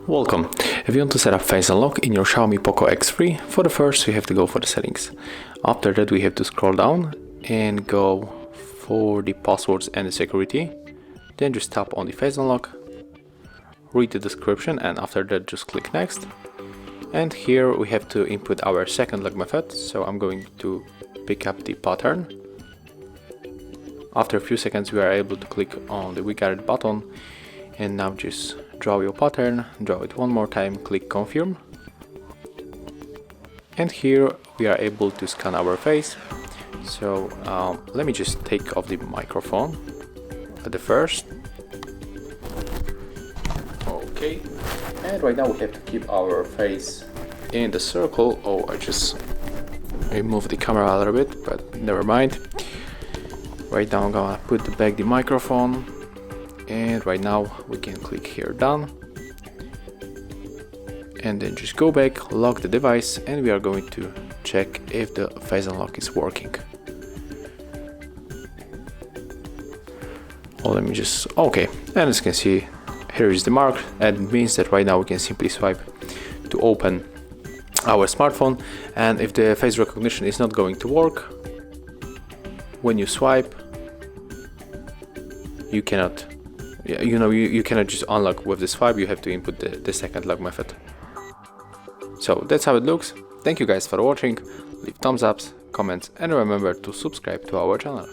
Welcome. If you want to set up Face Unlock in your Xiaomi POCO X3, for the first we have to go for the settings. After that we have to scroll down and go for the passwords and the security. Then just tap on the Face Unlock, read the description, and after that just click next. And here we have to input our second lock method, so I'm going to pick up the pattern. After a few seconds we are able to click on the we got it button, and now just draw your pattern, draw it one more time, click confirm. And here we are able to scan our face. So let me just take off the microphone at the first. Okay, and right now we have to keep our face in the circle. Oh, I just removed the camera a little bit, but never mind. Right now I'm gonna put back the microphone, and right now we can click here done, and then just go back, lock the device, and we are going to check if the Face Unlock is working. Oh, let me just, okay, and as you can see, here is the mark, and it means that right now we can simply swipe to open our smartphone. And if the face recognition is not going to work, when you swipe, you cannot, you cannot just unlock with the swipe. You have to input the second lock method. So that's how it looks. Thank you guys for watching. Leave thumbs ups, comments, and remember to subscribe to our channel.